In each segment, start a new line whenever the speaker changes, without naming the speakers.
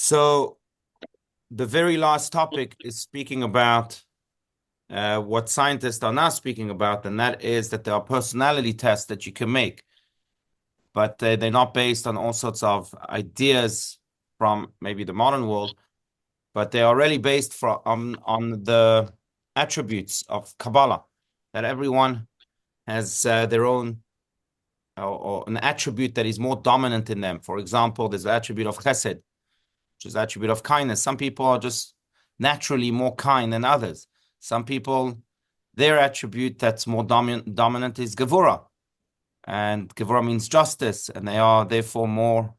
So the very last topic is speaking about what scientists are now speaking about, and that is that there are personality tests that you can make, but they're not based on all sorts of ideas from maybe the modern world, but they are really based on the attributes of Kabbalah, that everyone has their own or an attribute that is more dominant in them. For example, there's the attribute of Chesed, which is the attribute of kindness. Some people are just naturally more kind than others. Some people, their attribute that's more dominant is Gevurah. And Gevurah means justice, and they are therefore more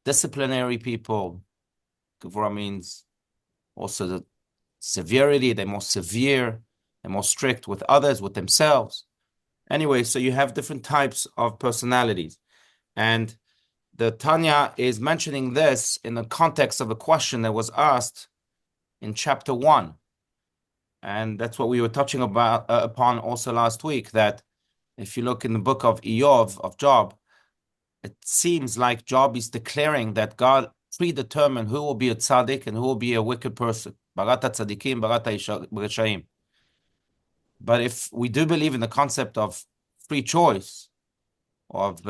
disciplinary people. Gevurah means also the severity. They're more severe, they're more strict with others, with themselves. Anyway, so you have different types of personalities. And the Tanya is mentioning this in the context of a question that was asked in chapter 1. And that's what we were touching upon also last week, that if you look in the book of Job, it seems like Job is declaring that God predetermined who will be a tzaddik and who will be a wicked person. Barata tzaddikim, barata reshaim. But if we do believe in the concept of free choice, of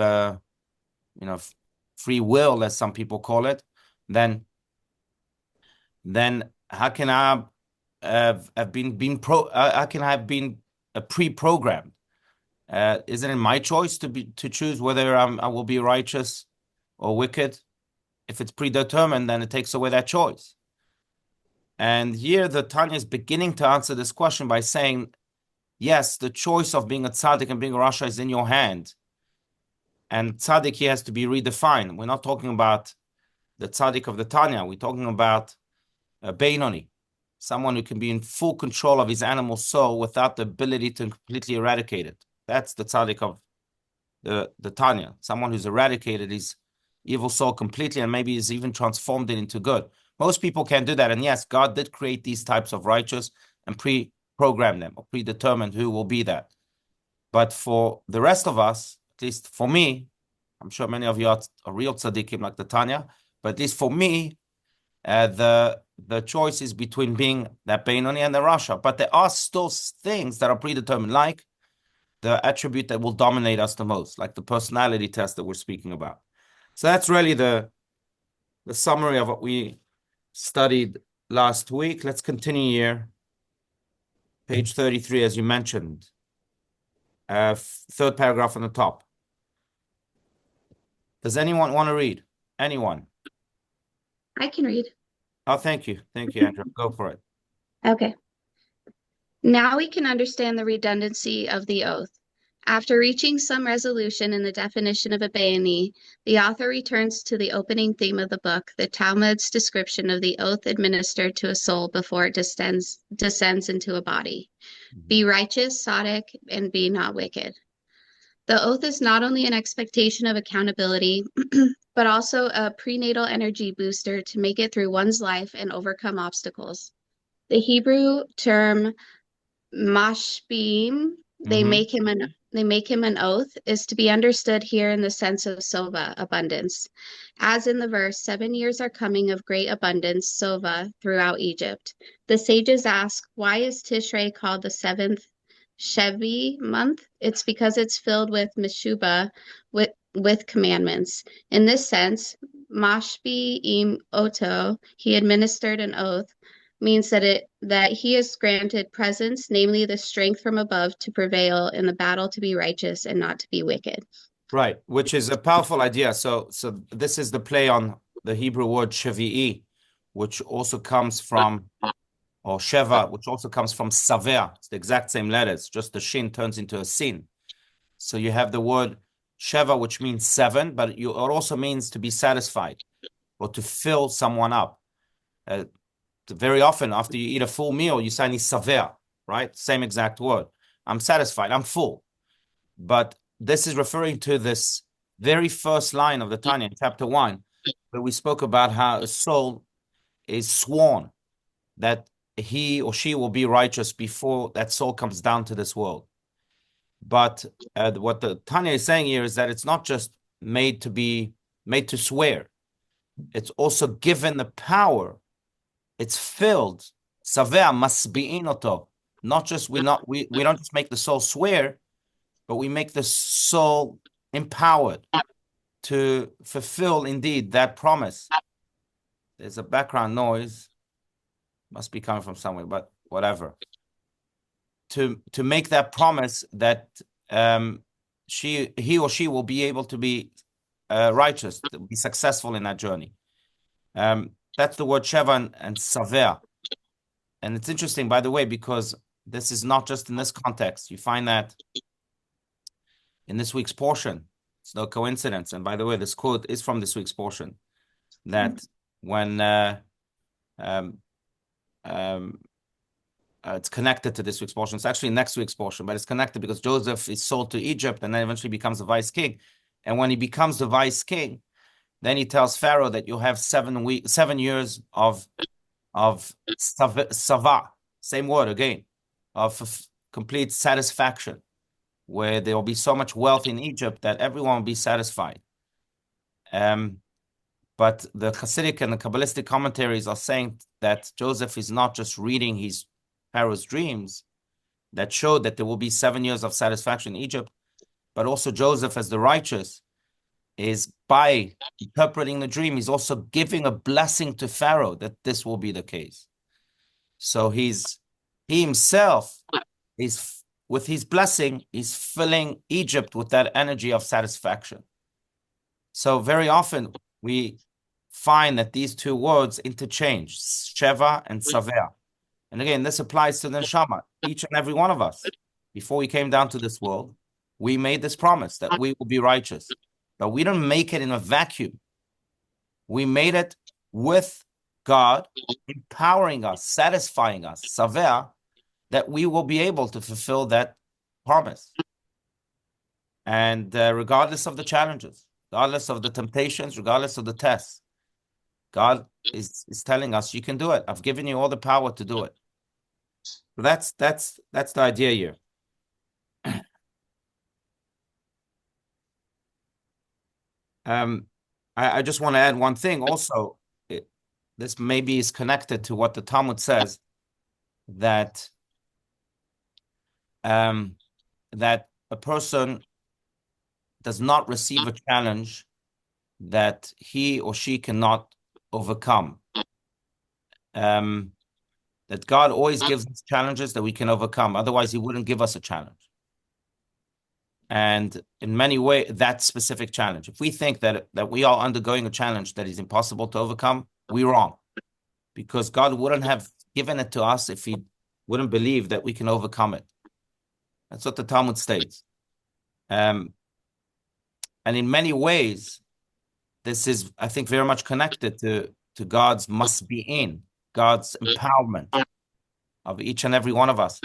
free will, as some people call it, then how can I have been pre-programmed? Isn't it my choice to choose whether I will be righteous or wicked? If it's predetermined, then it takes away that choice. And here the Tanya is beginning to answer this question by saying, yes, the choice of being a tzaddik and being a rasha is in your hand. And tzaddik here has to be redefined. We're not talking about the tzaddik of the Tanya. We're talking about a Beinoni, someone who can be in full control of his animal soul without the ability to completely eradicate it. That's the tzaddik of the Tanya, someone who's eradicated his evil soul completely and maybe has even transformed it into good. Most people can't do that. And yes, God did create these types of righteous and pre-program them or predetermined who will be that. But for the rest of us, at least for me, I'm sure many of you are real tzaddikim like the Tanya, but at least for me, the choice is between being that Beinoni and the Rasha. But there are still things that are predetermined, like the attribute that will dominate us the most, like the personality test that we're speaking about. So that's really the summary of what we studied last week. Let's continue here. Page 33, as you mentioned. Third paragraph on the top. Does anyone want to read? Anyone?
I can read.
Oh, thank you. Thank you, Andrew. Go for it.
Okay. Now we can understand the redundancy of the oath. After reaching some resolution in the definition of a Bayani, the author returns to the opening theme of the book, the Talmud's description of the oath administered to a soul before it descends into a body. Be righteous, tzaddik, and be not wicked. The oath is not only an expectation of accountability, but also a prenatal energy booster to make it through one's life and overcome obstacles. The Hebrew term mashbim, they make him an oath, is to be understood here in the sense of sova, abundance. As in the verse, 7 years are coming of great abundance, sova, throughout Egypt. The sages ask, why is Tishrei called the seventh Shevi month? It's because it's filled with Meshuba, with commandments. In this sense, Mashbi im Oto, he administered an oath, means that he is granted presence, namely the strength from above to prevail in the battle to be righteous and not to be wicked.
Right, which is a powerful idea. So this is the play on the Hebrew word Shevi'i, which also comes from, or Sheva, which also comes from Saveh. It's the exact same letters, just the shin turns into a sin. So you have the word Sheva, which means 7, but it also means to be satisfied or to fill someone up. Very often, after you eat a full meal, you say Saveh, right? Same exact word. I'm satisfied, I'm full. But this is referring to this very first line of the Tanya in chapter 1, where we spoke about how a soul is sworn that he or she will be righteous before that soul comes down to this world. But what the Tanya is saying here is that it's not just made to swear. it's also given the power. It's filled. Savea masbi'in oto. Not just we don't just make the soul swear, but we make the soul empowered to fulfill indeed that promise. There's a background noise, must be coming from somewhere, but whatever. To make that promise that he or she will be able to be righteous, to be successful in that journey. That's the word Sheva and Savea. And it's interesting, by the way, because this is not just in this context. You find that in this week's portion. It's no coincidence. And by the way, this quote is from this week's portion, that when um, um, it's connected to this week's portion. It's actually next week's portion, but it's connected because Joseph is sold to Egypt and then eventually becomes the vice king. And when he becomes the vice king, then he tells Pharaoh that you have 7 years of sava, same word again, of complete satisfaction, where there will be so much wealth in Egypt that everyone will be satisfied. But the Hasidic and the Kabbalistic commentaries are saying that Joseph is not just reading his Pharaoh's dreams that showed that there will be 7 years of satisfaction in Egypt, but also Joseph, as the righteous, is by interpreting the dream, he's also giving a blessing to Pharaoh that this will be the case. So he himself is, with his blessing, he's filling Egypt with that energy of satisfaction. So very often we find that these two words interchange, Sheva and Savea. And again, this applies to the neshama, each and every one of us. Before we came down to this world, we made this promise that we will be righteous. But we don't make it in a vacuum. We made it with God empowering us, satisfying us, Savea, that we will be able to fulfill that promise. And regardless of the challenges, regardless of the temptations, regardless of the tests, God is telling us, you can do it. I've given you all the power to do it. So that's the idea here. I just want to add one thing also. This maybe is connected to what the Talmud says, that that a person does not receive a challenge that he or she cannot overcome. That God always gives us challenges that we can overcome. Otherwise, he wouldn't give us a challenge. And in many ways, that specific challenge, if we think that we are undergoing a challenge that is impossible to overcome, we're wrong. Because God wouldn't have given it to us if he wouldn't believe that we can overcome it. That's what the Talmud states. And in many ways, this is, I think, very much connected to God's must be in, God's empowerment of each and every one of us.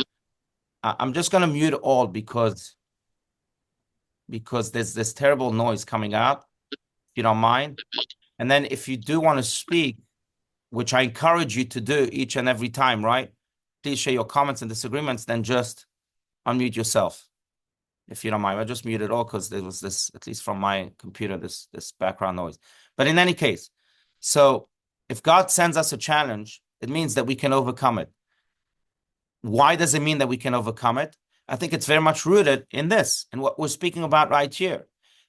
I'm just going to mute all because there's this terrible noise coming out, if you don't mind. And then if you do want to speak, which I encourage you to do each and every time, right? Please share your comments and disagreements, then just unmute yourself, if you don't mind. I just muted all because there was this, at least from my computer, this background noise. But in any case, so if God sends us a challenge, it means that we can overcome it. Why does it mean that we can overcome it? I think it's very much rooted in this, and what we're speaking about right here,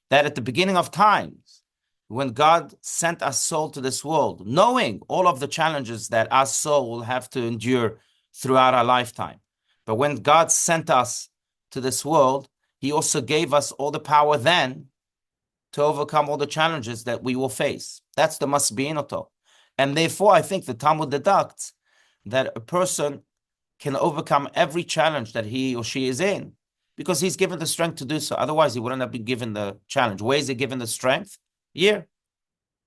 that at the beginning of times, when God sent our soul to this world, knowing all of the challenges that our soul will have to endure throughout our lifetime. But when God sent us to this world, he also gave us all the power then to overcome all the challenges that we will face. That's the must be in auto. And therefore, I think the Talmud deducts that a person can overcome every challenge that he or she is in because he's given the strength to do so. Otherwise, he wouldn't have been given the challenge. Where is he given the strength? Here,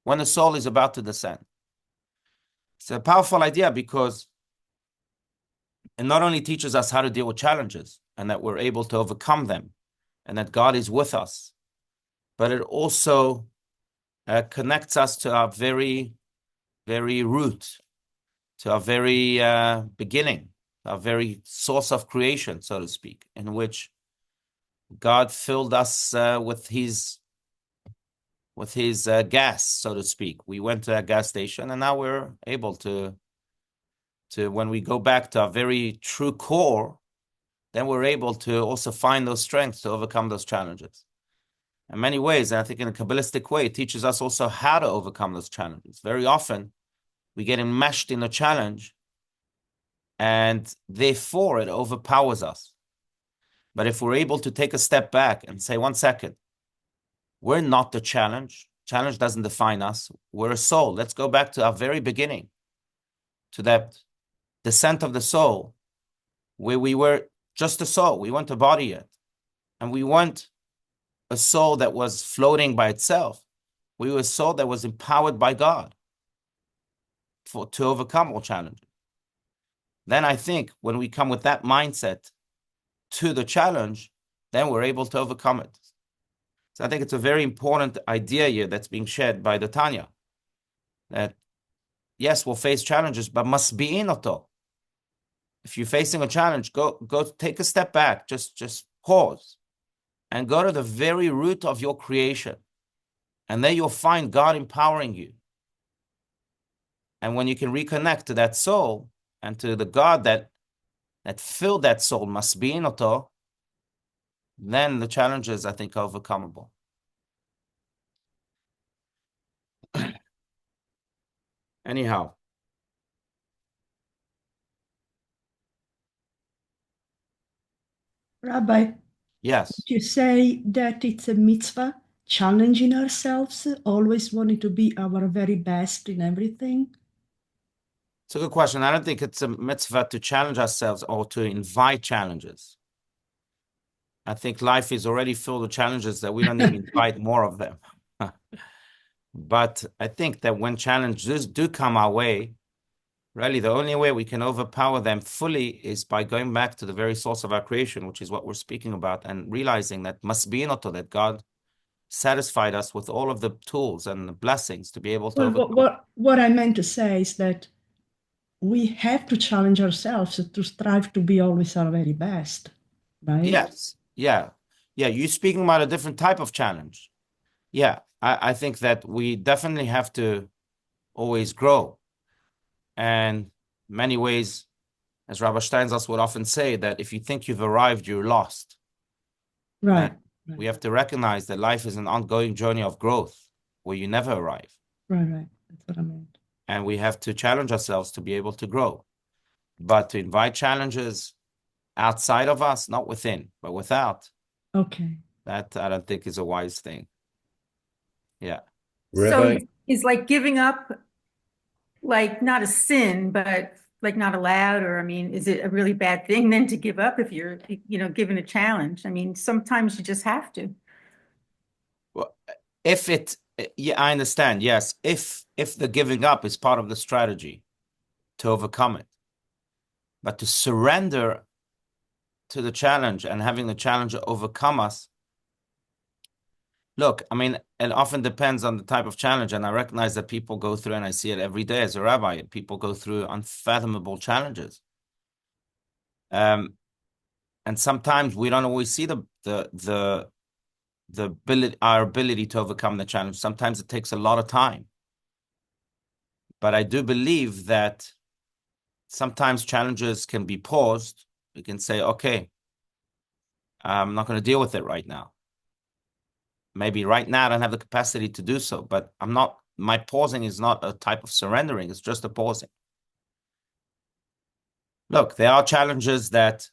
when the soul is about to descend. It's a powerful idea because it not only teaches us how to deal with challenges and that we're able to overcome them and that God is with us, but it also connects us to our very, very root, to our very beginning, our very source of creation, so to speak, in which God filled us with his with his gas, so to speak. We went to a gas station, and now we're able to when we go back to our very true core, then we're able to also find those strengths to overcome those challenges. In many ways, and I think in a Kabbalistic way, it teaches us also how to overcome those challenges. Very often, we get enmeshed in a challenge, and therefore it overpowers us. But if we're able to take a step back and say, 1 second, we're not the challenge. Challenge doesn't define us. We're a soul. Let's go back to our very beginning, to that descent of the soul, where we were just a soul. We weren't a body yet. And we weren't a soul that was floating by itself. We were a soul that was empowered by God to overcome all challenges. Then I think when we come with that mindset to the challenge, then we're able to overcome it. So I think it's a very important idea here that's being shared by the Tanya, that yes, we'll face challenges, but must be in oto. If you're facing a challenge, go take a step back, just pause and go to the very root of your creation. And there you'll find God empowering you. And when you can reconnect to that soul and to the God that filled that soul, must be in oto, then the challenges, I think, are overcomable. Anyhow.
Rabbi,
Yes.
you say that it's a mitzvah, challenging ourselves, always wanting to be our very best in everything?
It's a good question. I don't think it's a mitzvah to challenge ourselves or to invite challenges. I think life is already filled with challenges that we don't need to invite more of them. But I think that when challenges do come our way, really the only way we can overpower them fully is by going back to the very source of our creation, which is what we're speaking about, and realizing that must be not that God satisfied us with all of the tools and the blessings to be able to
Well,
overcome.
what I meant to say is that we have to challenge ourselves to strive to be always our very best, right?
Yes. Yeah. Yeah. You're speaking about a different type of challenge. Yeah. I think that we definitely have to always grow. And many ways, as Rabbi Steinsaltz would often say, that if you think you've arrived, you're lost.
Right.
That we have to recognize that life is an ongoing journey of growth where you never arrive.
Right. That's what I meant.
And we have to challenge ourselves to be able to grow. But to invite challenges outside of us, not within, but without,
Okay.
that I don't think is a wise thing. Yeah.
So is like giving up like not a sin, but like not allowed? Or I mean, is it a really bad thing then to give up if you're, given a challenge? I mean, sometimes you just have to.
Well, yeah, I understand. Yes. If the giving up is part of the strategy to overcome it, but to surrender to the challenge and having the challenge overcome us. Look, I mean, it often depends on the type of challenge. And I recognize that people go through, and I see it every day as a rabbi, people go through unfathomable challenges. And sometimes we don't always see the ability, our ability to overcome the challenge. Sometimes it takes a lot of time. But I do believe that sometimes challenges can be paused. We can say, okay, I'm not going to deal with it right now. Maybe right now I don't have the capacity to do so, but my pausing is not a type of surrendering. It's just a pausing. Look, there are challenges that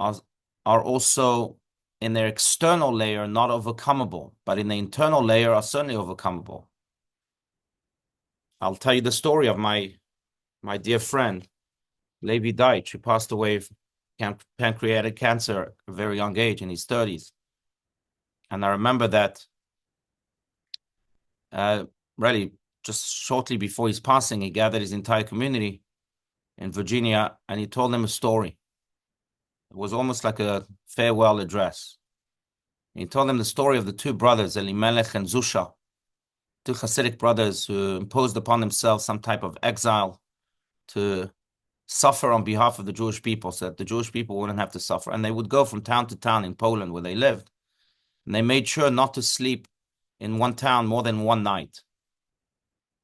are also in their external layer not overcomable, but in the internal layer are certainly overcomable. I'll tell you the story of my dear friend, Levi Deitch, who passed away from pancreatic cancer at a very young age, in his 30s. And I remember that really just shortly before his passing, he gathered his entire community in Virginia, and he told them a story. It was almost like a farewell address. He told them the story of the two brothers, Elimelech and Zusha, two Hasidic brothers who imposed upon themselves some type of exile to suffer on behalf of the Jewish people so that the Jewish people wouldn't have to suffer. And they would go from town to town in Poland where they lived. And they made sure not to sleep in one town more than one night.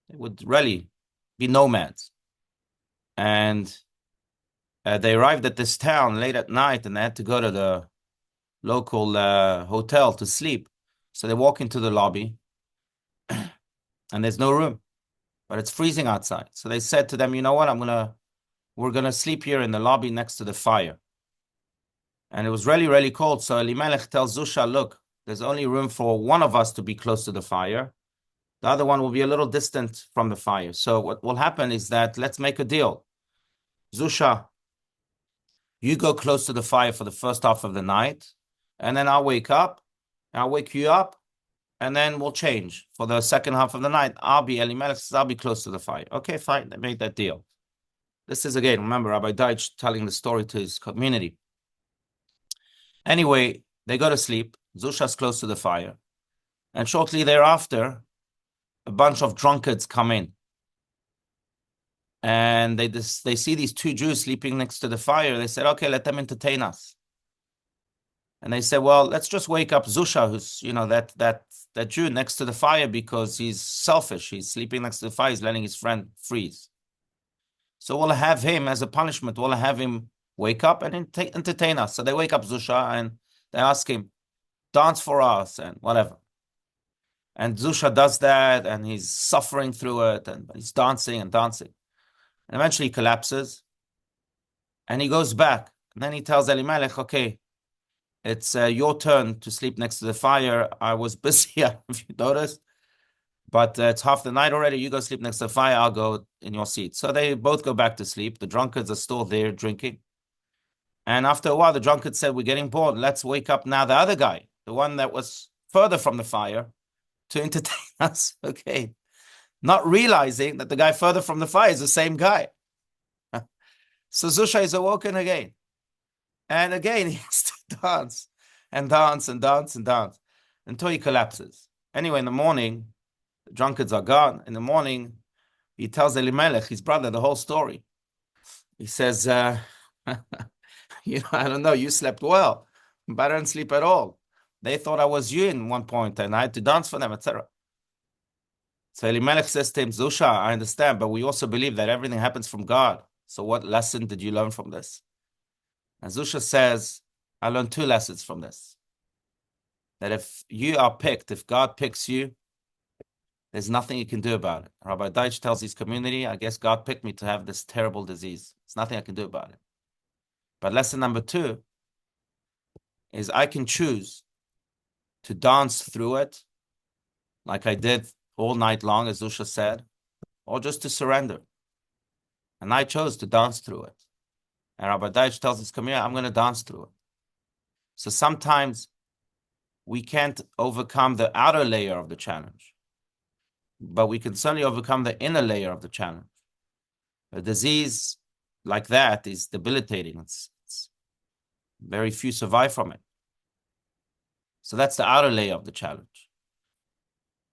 They would really be nomads. And they arrived at this town late at night, and they had to go to the local hotel to sleep. So they walk into the lobby, and there's no room, but it's freezing outside. So they said to them, you know what, we're gonna sleep here in the lobby next to the fire. And it was really, really cold. So Elimelech tells Zusha, look, there's only room for one of us to be close to the fire. The other one will be a little distant from the fire. So what will happen is that let's make a deal. Zusha, you go close to the fire for the first half of the night, and then I'll wake you up, and then we'll change. For the second half of the night, Elimelech says, I'll be close to the fire. Okay, fine, they made that deal. This is, again, remember, Rabbi Deitch telling the story to his community. Anyway, they go to sleep. Zusha's close to the fire. And shortly thereafter, a bunch of drunkards come in. And they see these two Jews sleeping next to the fire. They said, okay, let them entertain us. And they said, well, let's just wake up Zusha, who's, that Jew next to the fire, because he's selfish. He's sleeping next to the fire. He's letting his friend freeze. So we'll have him, as a punishment, we'll have him wake up and entertain us. So they wake up Zusha and they ask him, dance for us and whatever. And Zusha does that, and he's suffering through it, and he's dancing and dancing. And eventually he collapses, and he goes back. And then he tells Elimelech, okay, it's your turn to sleep next to the fire. I was busy, if you noticed, but it's half the night already. You go sleep next to the fire. I'll go in your seat. So they both go back to sleep. The drunkards are still there drinking. And after a while, the drunkard said, we're getting bored. Let's wake up now the other guy, the one that was further from the fire, to entertain us. Okay. Not realizing that the guy further from the fire is the same guy. So Zusha is awoken again. And again, he has to dance and dance and dance and dance until he collapses. Anyway, in the morning, the drunkards are gone. In the morning, he tells Elimelech, his brother, the whole story. He says, I don't know, you slept well, but I didn't sleep at all. They thought I was you in one point, and I had to dance for them, etc. So Elimelech says to him, Zusha, I understand, but we also believe that everything happens from God. So what lesson did you learn from this? And Zusha says, I learned two lessons from this. That if you are picked, if God picks you, there's nothing you can do about it. Rabbi Deitch tells his community, I guess God picked me to have this terrible disease. There's nothing I can do about it. But lesson number two is I can choose to dance through it, like I did all night long, as Zusha said, or just to surrender. And I chose to dance through it. And Rabbi Deitch tells his community, I'm going to dance through it. So sometimes we can't overcome the outer layer of the challenge, but we can certainly overcome the inner layer of the challenge. A disease like that is debilitating. It's very few survive from it. So that's the outer layer of the challenge.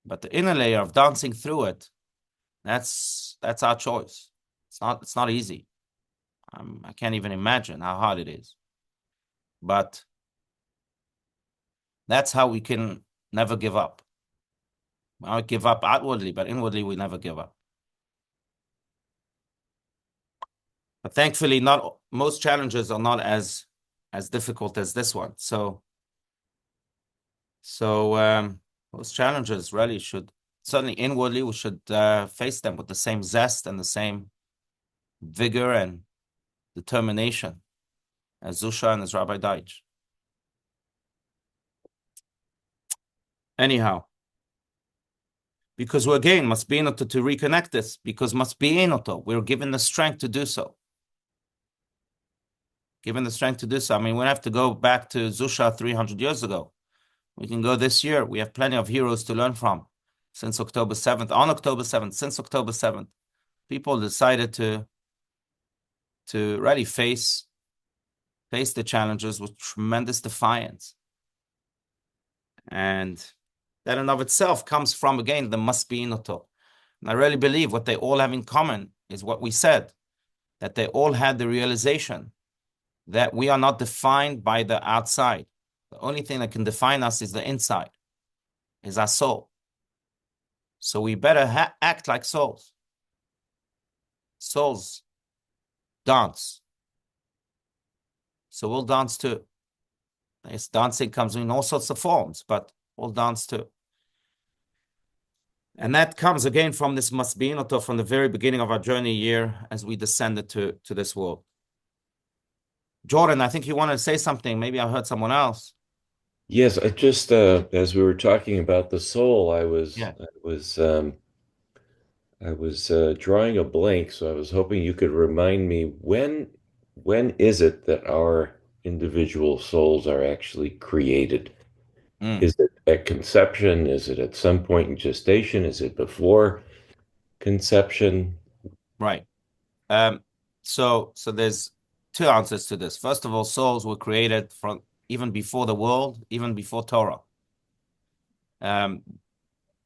But the inner layer of dancing through it, that's our choice. It's not easy. I can't even imagine how hard it is. But that's how we can never give up. We might give up outwardly, but inwardly we never give up. But thankfully, not most challenges are not as difficult as this one. So most challenges really should, certainly inwardly, we should face them with the same zest and the same vigor and determination as Zusha and as Rabbi Deitch. Anyhow, because we again must be in order to reconnect this, because must be in order. We're given the strength to do so. Given the strength to do so. I mean, we don't have to go back to Zusha 300 years ago. We can go this year. We have plenty of heroes to learn from since October 7th. On October 7th, since October 7th, people decided to really face the challenges with tremendous defiance. And that in of itself comes from, again, the must be in Oto. And I really believe what they all have in common is what we said, that they all had the realization that we are not defined by the outside. The only thing that can define us is the inside, is our soul. So we better act like souls. Souls dance. So we'll dance too. Yes, dancing comes in all sorts of forms, but we'll dance too. And that comes again from this Masbinoto, from the very beginning of our journey here as we descended to this world. Jordan, I think you wanted to say something. Maybe I heard someone else.
Yes, I just as we were talking about the soul,
Yeah.
I was drawing a blank, so I was hoping you could remind me when is it that our individual souls are actually created? Is it at conception? Is it at some point in gestation? Is it before conception?
Right. So there's two answers to this. First of all, souls were created from even before the world, even before Torah. There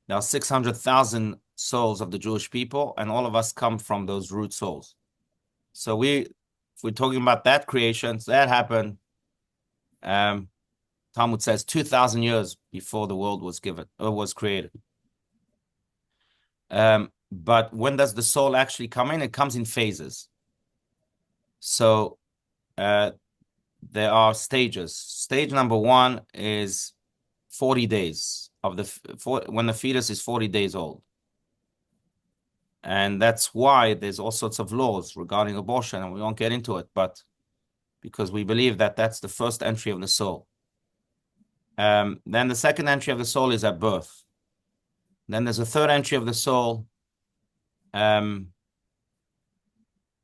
are 600,000 souls of the Jewish people, and all of us come from those root souls. So if we're talking about that creation, so that happened, Talmud says 2,000 years before the world was created. But when does the soul actually come in? It comes in phases. So there are stages. Stage number one is 40 days when the fetus is 40 days old. And that's why there's all sorts of laws regarding abortion, and we won't get into it, but because we believe that that's the first entry of the soul. Then the second entry of the soul is at birth. Then there's a third entry of the soul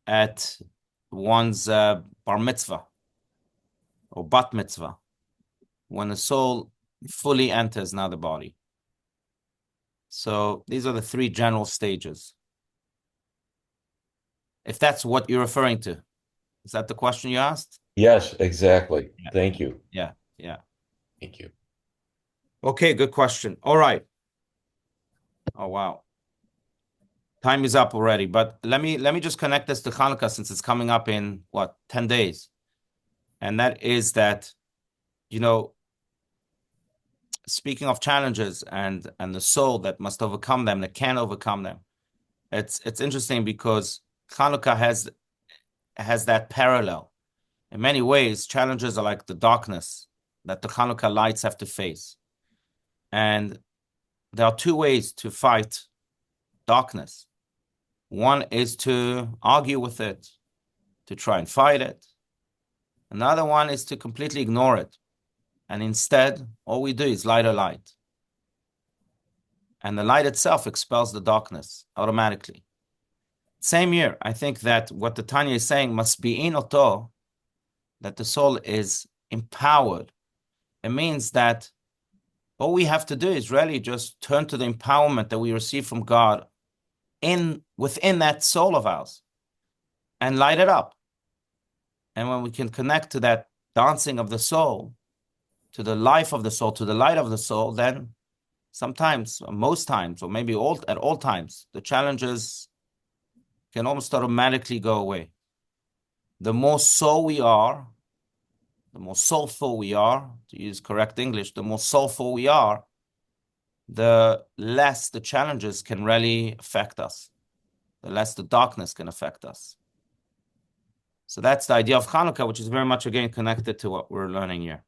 at one's bar mitzvah or bat mitzvah, when the soul fully enters now the body. So these are the three general stages. If that's what you're referring to. Is that the question you asked?
Yes, exactly.
Yeah.
Thank you.
Yeah.
Thank you.
Okay, good question. All right. Oh, wow. Time is up already, but let me just connect this to Hanukkah since it's coming up in 10 days. And that is that, speaking of challenges and the soul that must overcome them, that can overcome them. It's interesting because Hanukkah has that parallel. In many ways, challenges are like the darkness that the Hanukkah lights have to face. And there are two ways to fight darkness. One is to argue with it, to try and fight it. Another one is to completely ignore it. And instead, all we do is light a light. And the light itself expels the darkness automatically. Same here, I think that what the Tanya is saying must be in oto, that the soul is empowered. It means that all we have to do is really just turn to the empowerment that we receive from God within that soul of ours and light it up. And when we can connect to that dancing of the soul, to the life of the soul, to the light of the soul, then sometimes, or most times, or maybe at all times, the challenges can almost automatically go away. The more soul we are, the more soulful we are, to use correct English, the more soulful we are, the less the challenges can really affect us, the less the darkness can affect us. So that's the idea of Hanukkah, which is very much, again, connected to what we're learning here.